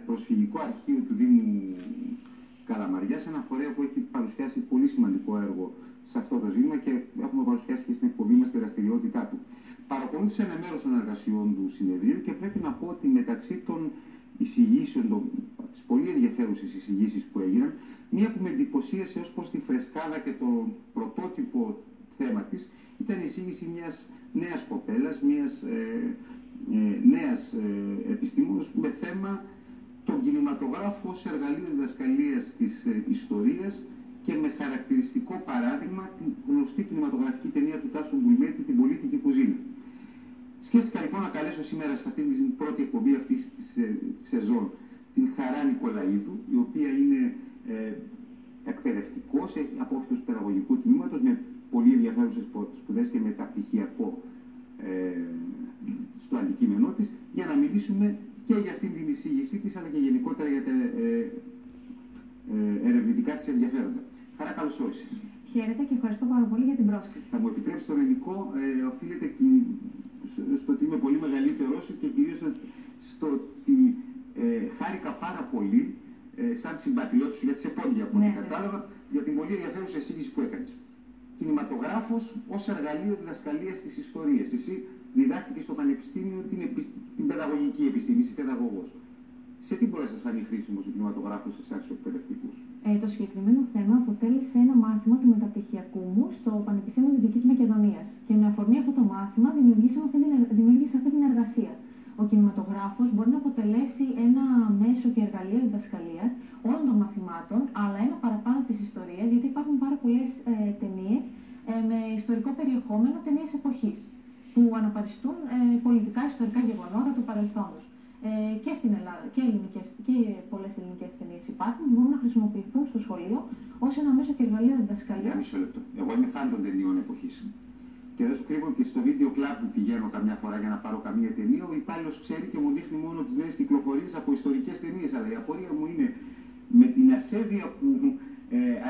Προσφυγικό αρχείο του Δήμου Καλαμαριάς, ένα φορέα που έχει παρουσιάσει πολύ σημαντικό έργο σε αυτό το ζήτημα και έχουμε παρουσιάσει και στην εκπομπή μας τη δραστηριότητά του. Παρακολούθησα ένα μέρος των εργασιών του συνεδρίου και πρέπει να πω ότι μεταξύ των εισηγήσεων, τις πολύ ενδιαφέρουσες εισηγήσεις που έγιναν, μία που με εντυπωσίασε ως προς τη φρεσκάδα και το πρωτότυπο θέμα της ήταν η εισήγηση μιας νέας κοπέλας, μιας νέας επιστήμονας με θέμα τον κινηματογράφο ως εργαλείο διδασκαλίας της ιστορίας και με χαρακτηριστικό παράδειγμα την γνωστή κινηματογραφική ταινία του Τάσου Μπουλμέτη, την Πολίτικη Κουζίνα. Σκέφτηκα λοιπόν να καλέσω σήμερα σε αυτήν την πρώτη εκπομπή αυτής της σεζόν την Χαρά Νικολαίδου, η οποία είναι εκπαιδευτικός, έχει απόφοιτος παιδαγωγικού τμήματος με πολύ ενδιαφέρουσες σπουδές και μεταπτυχιακό στο αντικείμενό της, για να μιλήσουμε και για αυτήν την εισήγησή της, αλλά και γενικότερα για τα ερευνητικά της ενδιαφέροντα. Χαρά, καλώς όρισες. Χαίρετε και ευχαριστώ πάρα πολύ για την πρόσκληση. Θα μου επιτρέψει τον ελληνικό, οφείλεται και στο ότι είμαι πολύ μεγαλύτερος και κυρίως στο ότι χάρηκα πάρα πολύ σαν συμπατριώτης σου, γιατί σε πόδια από ό,τι κατάλαβα, για την πολύ ενδιαφέρουσα εισήγηση που έκανες. Κινηματογράφος ως εργαλείο διδασκαλίας της ιστορίας. Εσύ διδάχτηκες στο Πανεπιστήμιο την παιδαγωγική επιστήμη, είσαι παιδαγωγός. Σε τι μπορεί να σας φανεί χρήσιμος ο κινηματογράφος σε εσάς τους εκπαιδευτικούς? Το συγκεκριμένο θέμα αποτέλεσε ένα μάθημα του μεταπτυχιακού μου στο Πανεπιστήμιο Δυτικής Μακεδονίας. Και με αφορμή αυτό το μάθημα δημιούργησα αυτή την εργασία. Ο κινηματογράφος μπορεί να αποτελέσει ένα μέσο και εργαλείο διδασκαλίας όλων των μαθημάτων, αλλά ένα παραπάνω της ιστορίας, γιατί υπάρχουν πάρα πολλές ταινίες με ιστορικό περιεχόμενο, ταινίες εποχής, που αναπαριστούν πολιτικά, ιστορικά γεγονότα του παρελθόντος. Και στην Ελλάδα και πολλές ελληνικές ταινίες υπάρχουν που μπορούν να χρησιμοποιηθούν στο σχολείο ως ένα μέσο και εργαλείο διδασκαλίας. Για μισό λεπτό. Εγώ είμαι φαν των ταινιών εποχής. Και δεν σου κρύβω, και στο βίντεο κλαμπ που πηγαίνω καμιά φορά για να πάρω καμία ταινία, ο υπάλληλος ξέρει και μου δείχνει μόνο τις νέες κυκλοφορίες από ιστορικές ταινίες. Αλλά η απορία μου είναι με την ασέβεια που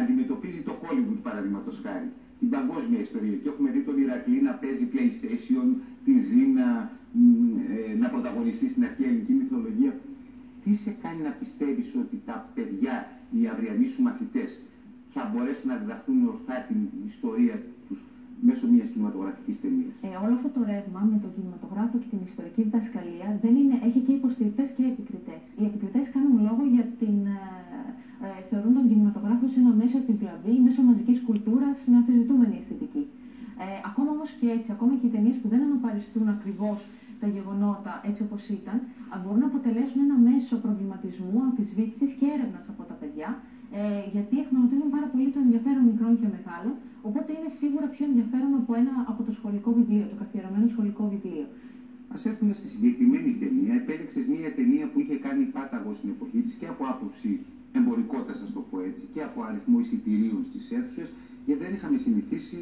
αντιμετωπίζει το Hollywood, παραδείγματος χάρη, την παγκόσμια ιστορία. Και έχουμε δει τον Ηρακλή να παίζει PlayStation, τη Ζήνα να πρωταγωνιστεί στην αρχαία ελληνική μυθολογία. Τι σε κάνει να πιστεύεις ότι τα παιδιά, οι αυριανοί σου μαθητές, θα μπορέσουν να διδαχθούν ορθά την ιστορία τους μέσω μιας κινηματογραφικής ταινίας? Όλο αυτό το ρεύμα με τον κινηματογράφο και την ιστορική διδασκαλία έχει και υποστηρικτές και επικριτές. Οι επικριτές κάνουν λόγο για θεωρούν τον κινηματογράφο σε ένα μέσο επιβλαβή, μέσω μαζικής κουλτούρας με αμφισβητούμενη αισθητική. Ακόμα όμως και έτσι, ακόμα και οι ταινίες που δεν αναπαριστούν ακριβώς τα γεγονότα έτσι όπως ήταν, μπορούν να αποτελέσουν ένα μέσο προβληματισμού, αμφισβήτησης και έρευνας από τα παιδιά, γιατί εχμαλωτίζουν πάρα πολύ το ενδιαφέρον μικρών και μεγάλων, οπότε είναι σίγουρα πιο ενδιαφέρον από το σχολικό βιβλίο, το καθιερωμένο σχολικό βιβλίο. Ας έρθουμε στη συγκεκριμένη ταινία. Επέλεξες μια ταινία που είχε κάνει πάταγο στην εποχή της και από άποψη εμπορικότητας, ας το πω έτσι, και από αριθμό εισιτηρίων στις αίθουσες, γιατί δεν είχαμε συνηθίσει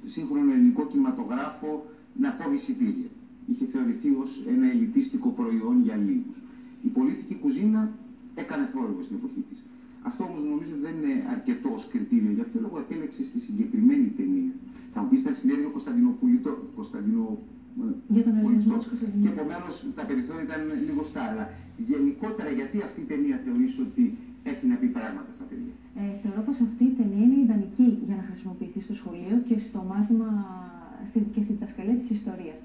σύγχρονο ελληνικό κινηματογράφο να κόβει εισιτήρια. Είχε θεωρηθεί ως ένα ελιτίστικο προϊόν για λίγους. Η Πολίτικη Κουζίνα έκανε θόρυβο στην εποχή της. Αυτό όμως νομίζω δεν είναι αρκετό ως κριτήριο. Για ποιο λόγο επέλεξες τη συγκεκριμένη ταινία? Θα μου πεις, ήταν συνέδριο Κωνσταντινοπολιτό και επομένως τα περιθώρια ήταν λίγο στά. Αλλά γενικότερα, γιατί αυτή η ταινία θεωρείς ότι έχει να πει πράγματα στα παιδιά? Θεωρώ πως αυτή η ταινία είναι ιδανική για να χρησιμοποιηθεί στο σχολείο και στο μάθημα και στη διδασκαλία της ιστορίας.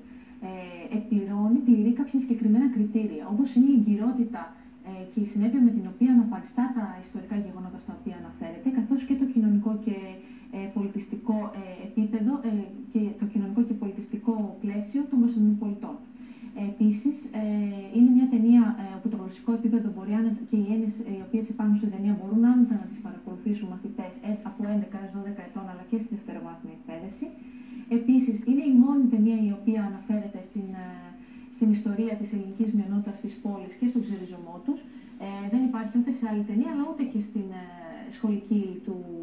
Πληρεί κάποια συγκεκριμένα κριτήρια, όπως είναι η εγκυρότητα και η συνέπεια με την οποία αναπαριστά τα ιστορικά γεγονότα στα οποία αναφέρεται, καθώς και το κοινωνικό και πολιτιστικό επίπεδο και το κοινωνικό και πολιτιστικό πλαίσιο των Κωνσταντινουπολιτών. Επίσης, είναι μια ταινία που το γλωσσικό επίπεδο μπορεί και οι έννοιες οι οποίες υπάρχουν στην ταινία μπορούν άνετα να τις παρακολουθήσουν μαθητές από 11 έως 12 ετών, αλλά και στη δευτεροβάθμια εκπαίδευση. Επίσης, είναι η μόνη ταινία η οποία αναφέρεται στην ιστορία της ελληνικής μειονότητας της πόλης και στον ξεριζωμό τους. Δεν υπάρχει ούτε σε άλλη ταινία, αλλά ούτε και στην σχολική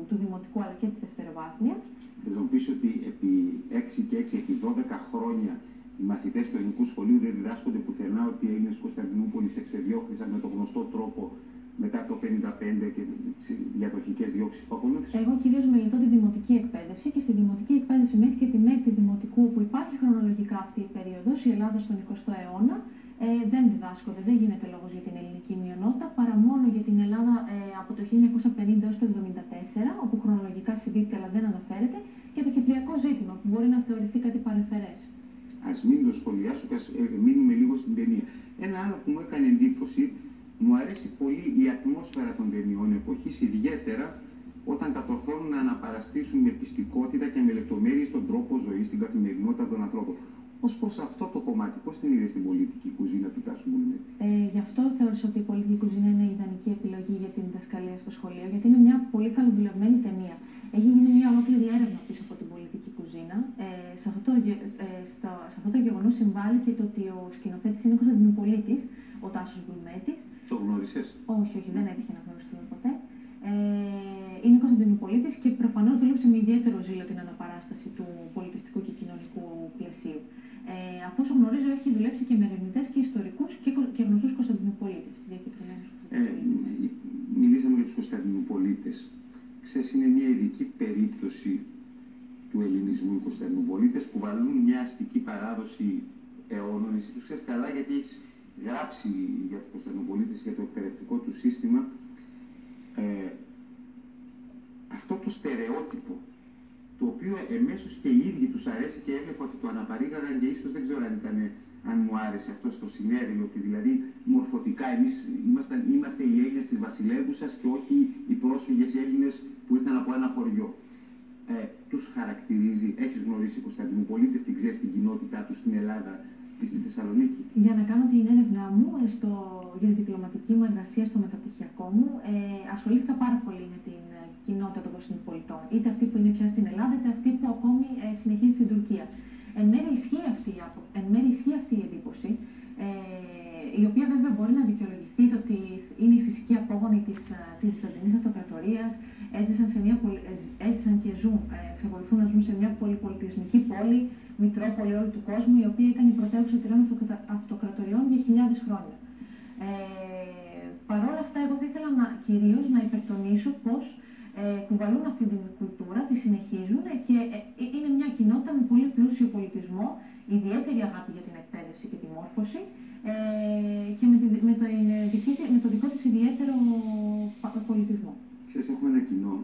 του δημοτικού, αλλά και της δευτεροβάθμιας. Θες να μου πεις ότι επί 6 και 6, επί 12 χρόνια οι μαθητές του ελληνικού σχολείου δεν διδάσκονται πουθενά ότι οι Έλληνες Κωνσταντινούπολης εξεδιώχθησαν με τον γνωστό τρόπο μετά το 1955 και τις διαδοχικές διώξεις που ακολούθησαν? Εγώ κυρίως μελετώ τη δημοτική εκπαίδευση και στη δημοτική εκπαίδευση μέχρι και την 6η δημοτικού, που υπάρχει χρονολογικά αυτή η περίοδος, η Ελλάδα στον 20ο αιώνα, δεν διδάσκονται, δεν γίνεται λόγος για την ελληνική μειονότητα. 1950 έως το 1974, όπου χρονολογικά συμπίπτει αλλά δεν αναφέρεται, και το κυπριακό ζήτημα, που μπορεί να θεωρηθεί κάτι παρεμφερές. Ας μην το σχολιάσω και ας μείνουμε λίγο στην ταινία. Ένα άλλο που μου έκανε εντύπωση, μου αρέσει πολύ η ατμόσφαιρα των ταινιών εποχής, ιδιαίτερα όταν κατορθώνουν να αναπαραστήσουν με πιστικότητα και με λεπτομέρειες τον τρόπο ζωής, την καθημερινότητα των ανθρώπων. Ως προς αυτό το κομμάτι, πώς την είδες στην πολιτική κουζίνα του Τάσου Μπουλμέτη? Γι' αυτό θεώρησα ότι η πολιτική κουζίνα είναι η ιδανική επιλογή για την διδασκαλία στο σχολείο, γιατί είναι μια πολύ καλοδουλευμένη ταινία. Έχει γίνει μια ολόκληρη έρευνα πίσω από την πολιτική κουζίνα. Σε αυτό το γεγονός συμβάλλει και το ότι ο σκηνοθέτης είναι Κωνσταντινουπολίτης, ο Τάσος Μπουλμέτης. Το γνώρισες? Όχι, δεν έτυχε να γνωριστούμε ποτέ. Είναι Κωνσταντινουπολίτης και προφανώς δούλεψε με ιδιαίτερο ζήλο την αναπαράσταση του πολιτιστικού και κοινωνικού πλαισίου. Από όσο γνωρίζω, έχει δουλέψει και με ερευνητές και ιστορικούς και γνωστούς Κωνσταντινουπολίτες. Μιλήσαμε για τους Κωνσταντινουπολίτες. Ξέρεις, είναι μια ειδική περίπτωση του ελληνισμού οι Κωνσταντινουπολίτες, που κουβαλούν μια αστική παράδοση αιώνων. Εσύ τους ξέρεις καλά, γιατί έχεις γράψει για τους Κωνσταντινουπολίτες και το εκπαιδευτικό του σύστημα. Αυτό το στερεότυπο, το οποίο εμέσως και οι ίδιοι τους αρέσει, και έβλεπα ότι το αναπαρήγαγαν, και ίσως δεν ξέρω αν μου άρεσε αυτό στο συνέδριο, ότι δηλαδή μορφωτικά εμείς είμαστε οι Έλληνες της Βασιλεύουσας και όχι οι πρόσφυγες Έλληνες που ήρθαν από ένα χωριό. Τους χαρακτηρίζει, έχεις γνωρίσει Κωνσταντινουπολίτες, την ξέρεις την κοινότητά τους στην Ελλάδα ή στη Θεσσαλονίκη? Για να κάνω την έρευνά μου για τη διπλωματική μου εργασία στο μεταπτυχιακό μου, ασχολήθηκα πάρα πολύ με την κοινότητα των Κωνσταντινουπολιτών. Είτε αυτή που είναι πια στην Ελλάδα, είτε αυτή που ακόμη συνεχίζει στην Τουρκία. Εν μέρει ισχύει αυτή η εντύπωση, η οποία βέβαια μπορεί να δικαιολογηθεί το ότι είναι η φυσική απόγονοι της Βυζαντινής Αυτοκρατορίας, έζησαν και εξακολουθούν να ζουν σε μια πολυπολιτισμική πόλη, μητρόπολη όλου του κόσμου, η οποία ήταν η πρωτεύουσα τριών αυτοκρατοριών για χιλιάδες χρόνια. Παρ' όλα αυτά, εγώ θα ήθελα κυρίως να υπερτονίσω πως κουβαλούν αυτή την κουλτούρα, τη συνεχίζουν και είναι μια κοινότητα με πολύ πλούσιο πολιτισμό, ιδιαίτερη αγάπη για την εκπαίδευση και τη μόρφωση και με το δικό της ιδιαίτερο πολιτισμό. Ξέρεις, έχουμε ένα κοινό.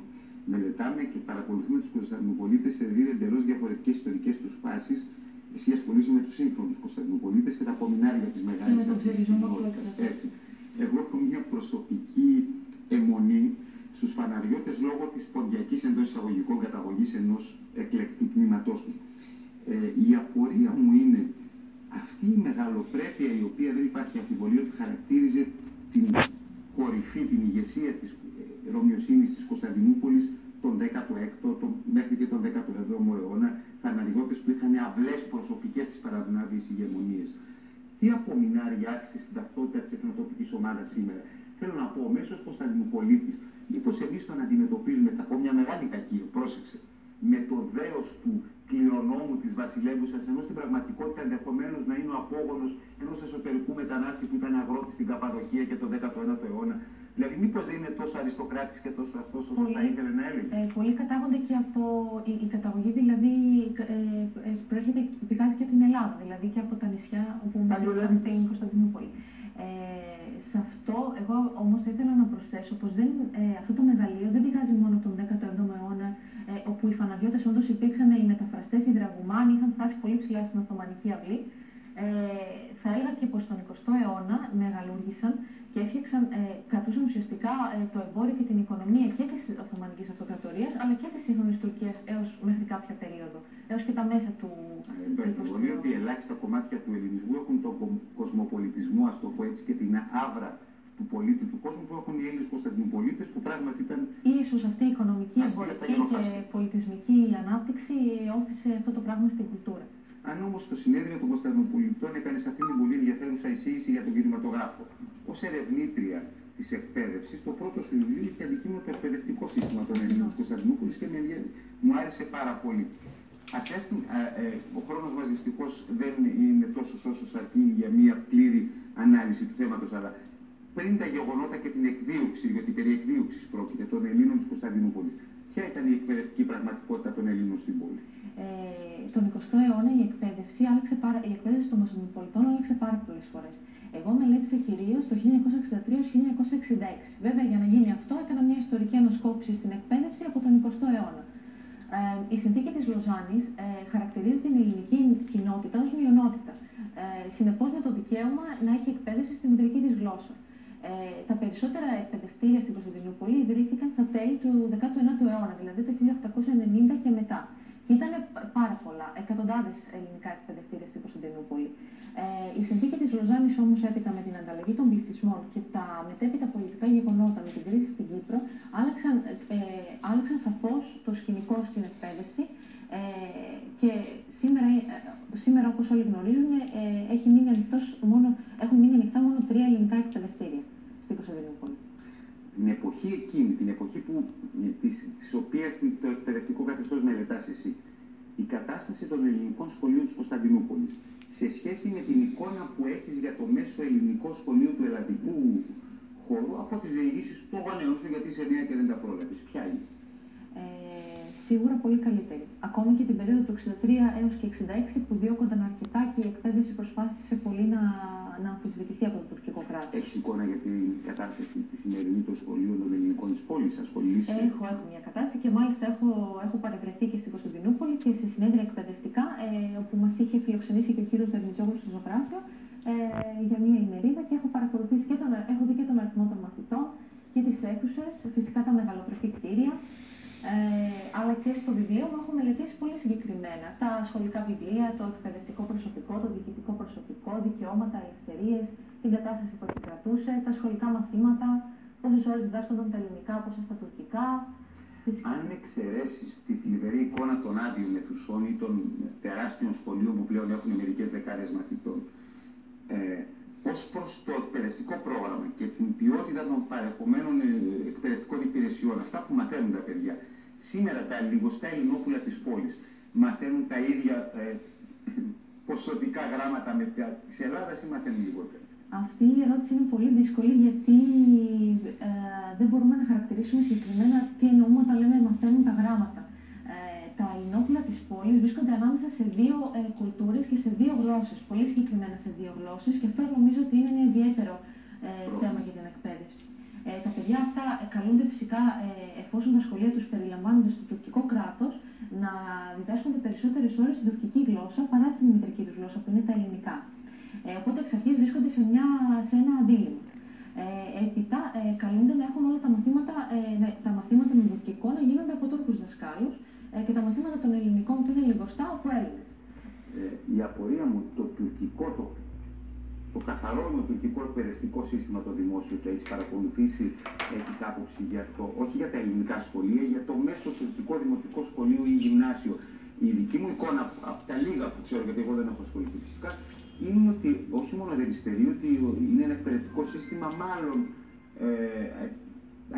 Μελετάμε και παρακολουθούμε τους Κωνσταντινουπολίτες σε δύο εντελώς διαφορετικές ιστορικές τους φάσεις. Εσύ ασχολείσαι με τους σύγχρονους Κωνσταντινουπολίτες και τα απομεινάρια της μεγάλης αυτής της κοινότητας. Έτσι. Εγώ έχω μια προσωπική αιμονή στους φαναριώτες λόγω της ποντιακής εντός εισαγωγικών καταγωγής ενός εκλεκτού τμήματός τους. Η απορία μου είναι αυτή η μεγαλοπρέπεια, η οποία δεν υπάρχει αμφιβολία ότι χαρακτήριζε την κορυφή, την ηγεσία της Ρωμιοσύνης της Κωνσταντινούπολης τον 16ο μέχρι και τον 17ο αιώνα, φαναριώτες που είχαν αυλές προσωπικές της παραδουνάδιες ηγεμονίες. Τι απομεινάρια άφησε στην ταυτότητα της εθνοτοπικής ομάδας σήμερα? Θέλω να πω, ο μέσος Κωνσταντινουπολίτης, μήπως εμείς τον αντιμετωπίζουμε, θα πω μια μεγάλη κακία, πρόσεξε, με το δέος του κληρονόμου της Βασιλεύουσας, ενώ στην πραγματικότητα ενδεχομένως να είναι ο απόγονος ενός εσωτερικού μετανάστη που ήταν αγρότης στην Καπαδοκία και τον 19ο αιώνα. Δηλαδή, μήπως δεν είναι τόσο αριστοκράτης και τόσο αυτός όσο θα ήθελε να έλεγε? Πολλοί κατάγονται και από η καταγωγή, δηλαδή πηγάζει και από την Ελλάδα, δηλαδή και από τα νησιά όπου μεταξύ στην Κωνσταντινούπολη. Σε αυτό, εγώ όμως θα ήθελα να προσθέσω πως αυτό το μεγαλείο δεν πηγάζει μόνο από τον 17ο αιώνα, όπου οι φαναριώτες όντως υπήρξαν οι μεταφραστές, οι δραγουμάνοι, είχαν φτάσει πολύ ψηλά στην Οθωμανική αυλή. Θα έλεγα και πως τον 20ο αιώνα μεγαλούργησαν και κρατούσαν ουσιαστικά το εμπόριο και την οικονομία και της Οθωμανικής Αυτοκρατορίας, αλλά και της σύγχρονης Τουρκίας μέχρι κάποια περίοδο, έως και τα μέσα του. Μπορεί ότι ελάχιστα κομμάτια του ελληνισμού έχουν τον κοσμοπολιτισμό, ας το πω έτσι, και την άβρα του πολίτη του κόσμου που έχουν οι Έλληνες Κωνσταντινουπολίτες, που πράγματι ήταν. Ίσως αυτή η οικονομική, εμπορική και πολιτισμική ανάπτυξη όθησε αυτό το πράγμα στην κουλτούρα. Αν όμως στο συνέδριο των Κωνσταντινουπολιτών έκανε αυτή την πολύ ενδιαφέρουσα εισήγηση για τον κινηματογράφο, ως ερευνήτρια της εκπαίδευσης, το πρώτο σου βιβλίο είχε αντικείμενο το εκπαιδευτικό σύστημα των Ελλήνων της Κωνσταντινούπολης και μου άρεσε πάρα πολύ. Ο χρόνος μας δυστυχώς δεν είναι τόσο όσο αρκεί για μια πλήρη ανάλυση του θέματος, αλλά πριν τα γεγονότα και την εκδίωξη, γιατί περί εκδίωξης πρόκειται, των Ελλήνων της Κωνσταντινούπολης, ποια ήταν η εκπαιδευτική πραγματικότητα των Ελλήνων στην πόλη? Τον 20ο αιώνα η εκπαίδευση των Κωνσταντινουπολιτών άλλαξε πάρα πολλές φορές. Εγώ μελέτησα κυρίως το 1963-1966, 1966. Βέβαια, για να γίνει αυτό, έκανα μια ιστορική ανασκόπηση στην εκπαίδευση από τον 20ο αιώνα. Η συνθήκη της Λοζάνης χαρακτηρίζει την ελληνική κοινότητα ως μειονότητα. Συνεπώς, με το δικαίωμα να έχει εκπαίδευση στη μητρική της γλώσσα. Τα περισσότερα εκπαιδευτήρια στην Κωνσταντινούπολη ιδρύθηκαν στα τέλη του 19ου αιώνα, δηλαδή το 1890 και μετά. Και ήταν πάρα πολλά, εκατοντάδες ελληνικά εκπαιδευτήρια στην Κωνσταντινούπολη. Η συνθήκη της Λοζάνης όμως, έπειτα με την ανταλλαγή των πληθυσμών και τα μετέπειτα πολιτικά γεγονότα με την κρίση στην Κύπρο, άλλαξαν σαφώς το σκηνικό στην εκπαίδευση και σήμερα, όπως όλοι γνωρίζουν, έχουν μείνει ανοιχτά μόνο 3 ελληνικά εκπαιδευτήρια στην Κωνσταντινούπολη. Την εποχή εκείνη, την εποχή της οποίας το εκπαιδευτικό καθεστώς μελετάς εσύ, η κατάσταση των ελληνικών σχολείων της Κωνσταντινούπολης, σε σχέση με την εικόνα που έχεις για το μέσο ελληνικό σχολείο του ελλαδικού χώρου, από τις διηγήσεις του γονέου σου, γιατί είσαι νέα και δεν τα πρόλαβες, ποια είναι? Σίγουρα πολύ καλύτερη. Ακόμη και την περίοδο του 63 έως και 66 που διώκονταν αρκετά και η εκπαίδευση προσπάθησε πολύ να αμφισβητηθεί από το τουρκικό κράτος. Έχεις εικόνα για την κατάσταση τη σημερινή των σχολείων των ελληνικών της πόλης, ασχολείσαι? Έχω μια κατάσταση και μάλιστα έχω παρευρεθεί και στην Κωνσταντινούπολη και σε συνέδρια εκπαιδευτικά, όπου μας είχε φιλοξενήσει και ο κύριος Δερμιτζόγλου στο ζωγράφιο για μια ημερίδα και έχω παρακολουθήσει και έχω δει και τον αριθμό των μαθητών και τις αίθουσες, φυσικά τα μεγαλοπρεπή κτίρια. Αλλά και στο βιβλίο μου έχω μελετήσει πολύ συγκεκριμένα τα σχολικά βιβλία, το εκπαιδευτικό προσωπικό, το διοικητικό προσωπικό, δικαιώματα, ελευθερίες, την κατάσταση που επικρατούσε, τα σχολικά μαθήματα, πόσες ώρες διδάσκονταν τα ελληνικά, πόσες τα τουρκικά. Αν εξαιρέσεις τη θλιβερή εικόνα των άδειων αιθουσών ή των τεράστιων σχολείων που πλέον έχουν μερικές δεκάδες μαθητών, ως προς το εκπαιδευτικό πρόγραμμα και την ποιότητα των παρεχομένων εκπαιδευτικών υπηρεσιών, αυτά που μαθαίνουν τα παιδιά, σήμερα τα λιγοστά ελληνόπουλα της πόλης μαθαίνουν τα ίδια ποσοτικά γράμματα με τα της Ελλάδας ή μαθαίνουν λιγότερα? Αυτή η ερώτηση είναι πολύ δύσκολη, γιατί δεν μπορούμε να χαρακτηρίσουμε συγκεκριμένα τι εννοούμε όταν λέμε μαθαίνουν τα γράμματα. Τα ελληνόπουλα της πόλης βρίσκονται ανάμεσα σε 2 κουλτούρες και σε 2 γλώσσες, πολύ συγκεκριμένα σε 2 γλώσσες, και αυτό νομίζω ότι είναι ένα ιδιαίτερο θέμα για την εκπαίδευση. Τα παιδιά αυτά καλούνται φυσικά, εφόσον τα σχολεία τους περιλαμβάνονται στο τουρκικό κράτος, να διδάσκονται περισσότερες ώρες στην τουρκική γλώσσα παρά στην μητρική τους γλώσσα, που είναι τα ελληνικά. Οπότε εξ αρχής βρίσκονται σε ένα αντίλημα. Έπειτα καλούνται να έχουν όλα τα μαθήματα με τουρκικό να γίνονται από Τούρκους δασκάλους και τα μαθήματα των ελληνικών που είναι λιγοστά από Έλληνες. Η απορία μου, το τουρκικό, το καθαρό τουρκικό εκπαιδευτικό σύστημα, το δημόσιο, το έχεις παρακολουθήσει, έχεις άποψη όχι για τα ελληνικά σχολεία, για το μέσο τουρκικό δημοτικό σχολείο ή γυμνάσιο? Η δική μου εικόνα, από τα λίγα που ξέρω, γιατί εγώ δεν έχω ασχοληθεί φυσικά, είναι ότι όχι μόνο δεν υστερεί, ότι είναι ένα εκπαιδευτικό σύστημα μάλλον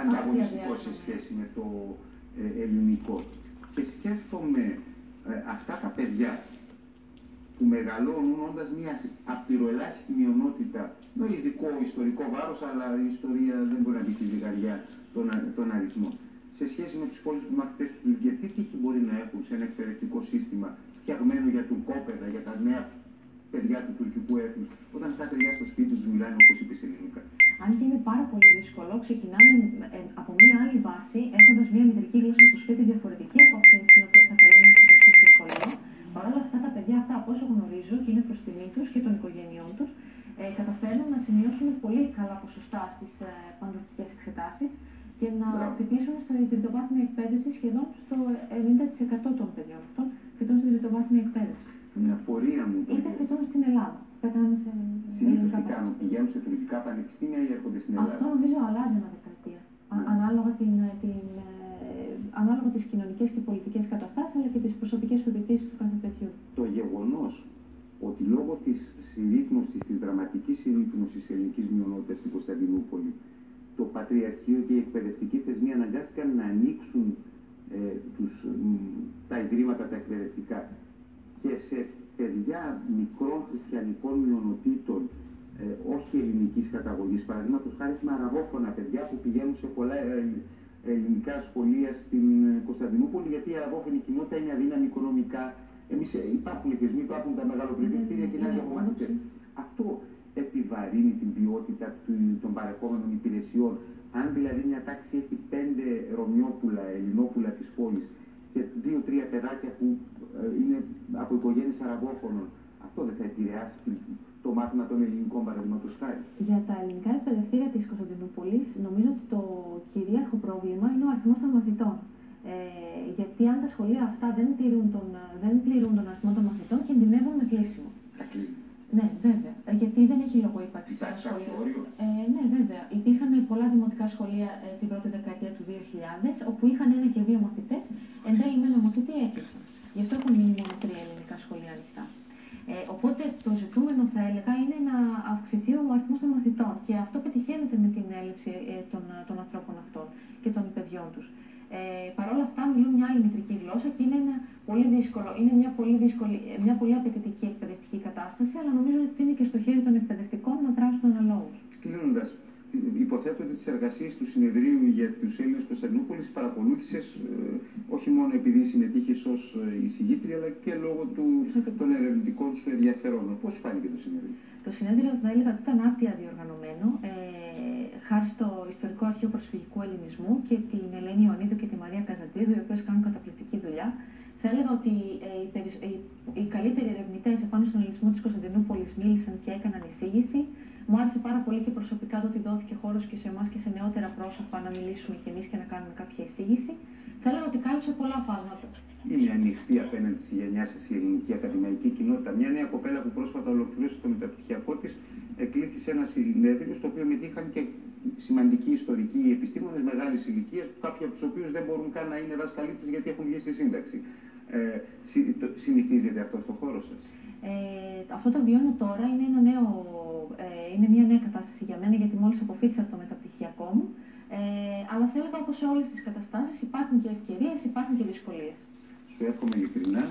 ανταγωνιστικό σε σχέση με το ελληνικό. Και σκέφτομαι αυτά τα παιδιά που μεγαλώνουν όντας μια απειροελάχιστη μειονότητα, με ειδικό ιστορικό βάρος, αλλά η ιστορία δεν μπορεί να μπει στη ζυγαριά των αριθμών. Σε σχέση με τους υπόλοιπους μαθητές του Τουρκία, τι τύχη μπορεί να έχουν σε ένα εκπαιδευτικό σύστημα φτιαγμένο για τουρκόπαιδα, για τα νέα παιδιά του τουρκικού έθνους, όταν αυτά τα παιδιά στο σπίτι τους μιλάνε, όπως είπες, ελληνικά? Αν και είναι πάρα πολύ δύσκολο, ξεκινάμε από μία άλλη βάση, έχοντας μία μητρική γλώσσα στο σπίτι διαφορετική από αυτή στην οποία θα καλούν να εξεταστούν στο σχολείο. Παρ' όλα αυτά, τα παιδιά αυτά, από όσο γνωρίζω και είναι προς τιμή τους και των οικογενειών τους, καταφέρνουν να σημειώσουν πολύ καλά ποσοστά στις παντουρκικές εξετάσεις και να φοιτήσουν στη τριτοβάθμια εκπαίδευση. Σχεδόν στο 90% των παιδιών αυτών φοιτούν στη τριτοβάθμια εκπαίδευση. Μια απορία μου. Είτε φοιτούν στην Ελλάδα. Συνήθως τι κάνουν, πηγαίνουν σε τουρκικά πανεπιστήμια ή έρχονται στην Ελλάδα? Αυτό νομίζω αλλάζει ανά δεκαετία. Ανάλογα τις κοινωνικές και πολιτικές καταστάσεις, αλλά και τις προσωπικές πεποιθήσεις του κάθε παιδιού. Το γεγονός ότι λόγω της συρρίκνωσης, της δραματικής συρρίκνωσης της ελληνικής μειονότητας στην Κωνσταντινούπολη, το Πατριαρχείο και οι εκπαιδευτικοί θεσμοί αναγκάστηκαν να ανοίξουν τα ιδρύματα τα εκπαιδευτικά και σε παιδιά μικρών χριστιανικών μειονοτήτων, όχι ελληνικής καταγωγής. Παραδείγματος χάρη, έχουμε αραβόφωνα παιδιά που πηγαίνουν σε πολλά ελληνικά σχολεία στην Κωνσταντινούπολη, γιατί η αραβόφωνη κοινότητα είναι αδύναμη οικονομικά. Υπάρχουν οι θεσμοί, υπάρχουν τα μεγαλοπρεπή κτίρια και είναι άλλοι από μαθητές. Αυτό επιβαρύνει την ποιότητα των παρεχόμενων υπηρεσιών. Αν δηλαδή μια τάξη έχει 5 Ρωμιόπουλα, Ελληνόπουλα της πόλης και 2-3 παιδάκια που είναι από οικογένειες αραβόφωνων, αυτό δεν θα επηρεάσει το μάθημα των ελληνικών, παραδείγματος χάρη? Για τα ελληνικά εκπαιδευτήρια της Κωνσταντινούπολης, νομίζω ότι το κυρίαρχο πρόβλημα είναι ο αριθμός των μαθητών. Γιατί αν τα σχολεία αυτά δεν πληρούν τον αριθμό των μαθητών, κινδυνεύουν με κλείσιμο. Θα κλείνει. Ναι, βέβαια. Γιατί δεν έχει λόγο ύπαρξη. Υπάρχει κάποιο όριο? Ναι, βέβαια. Υπήρχαν πολλά δημοτικά σχολεία την πρώτη δεκαετία του 2000, όπου είχαν 1 και 2 μαθητές, εν τέλει με ένα μαθητή έκλεισαν. Γι' αυτό έχουν μείνει μόνο 3 ελληνικά σχολεία ανοιχτά. Οπότε το ζητούμενο, θα έλεγα, είναι να αυξηθεί ο αριθμός των μαθητών. Και αυτό πετυχαίνεται με την έλλειψη των ανθρώπων αυτών και των παιδιών τους. Παρ' όλα αυτά, μιλούν μια άλλη μητρική γλώσσα και είναι μια πολύ απαιτητική εκπαιδευτική κατάσταση, αλλά νομίζω ότι είναι και στο χέρι των εκπαιδευτικών να δράσουν αναλόγως. Κλείνοντας, υποθέτω ότι τις εργασίες του συνεδρίου για τους Έλληνες Κωνσταντινούπολης παρακολούθησες όχι μόνο επειδή συμμετείχες ως εισηγήτρια, αλλά και λόγω των ερευνητικών σου ενδιαφερόντων. Πώς φάνηκε το συνέδριο? Το συνέδριο, θα έλεγα, ότι ήταν άρτια διοργανωμένο, χάρη στο Ιστορικό Αρχείο Προσφυγικού Ελληνισμού και την Ελένη Ιωαννίδου και τη Μαρία Καζατζίδου, οι οποίες κάνουν καταπληκτική δουλειά. Θα έλεγα ότι οι καλύτεροι ερευνητές επάνω στον ελληνισμό της Κωνσταντινούπολης μίλησαν και έκαναν εισήγηση. Μου άρεσε πάρα πολύ και προσωπικά το ότι δόθηκε χώρος και σε εμάς και σε νεότερα πρόσωπα να μιλήσουμε κι εμείς και να κάνουμε κάποια εισήγηση. Θα έλεγα ότι κάλυψε πολλά φάσματα. Είναι ανοιχτή απέναντι στη γενιά σας η ελληνική ακαδημαϊκή κοινότητα? Μια νέα κοπέλα που πρόσφατα ολοκλήρωσε το μεταπτυχιακό της εκλήθη σε ένα συνέδριο στο οποίο μετήχαν και σημαντικοί ιστορικοί επιστήμονες μεγάλης ηλικίας, κάποιοι από τους οποίους δεν μπορούν καν να είναι δάσκαλοι της γιατί έχουν βγει στη σύνταξη. Συνηθίζεται αυτό στο χώρο σας? Αυτό το βιώνω τώρα, είναι μια νέα κατάσταση για μένα, γιατί μόλις αποφύτησα από το μεταπτυχιακό μου. Αλλά θα έλεγα, όπως σε όλες τις καταστάσεις, υπάρχουν και ευκαιρίες, υπάρχουν και δυσκολίες. Σου εύχομαι ειλικρινά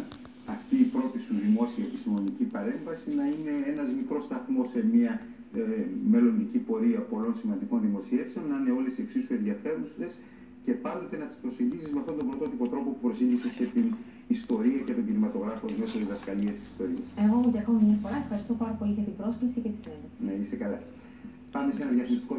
αυτή η πρώτη σου δημόσια επιστημονική παρέμβαση να είναι ένας μικρός σταθμός σε μια μελλοντική πορεία πολλών σημαντικών δημοσιεύσεων, να είναι όλες εξίσου ενδιαφέρουσες και πάντοτε να τις προσεγγίσεις με αυτόν τον πρωτότυπο τρόπο που προσήγησες και την ιστορία και τον κινηματογράφο μέσω διδασκαλίας της ιστορίας. Εγώ για ακόμη μια φορά ευχαριστώ πάρα πολύ για την πρόσκληση και τη συνέντευξη. Ναι, είσαι καλά. Πάμε σε ένα διαφημιστικό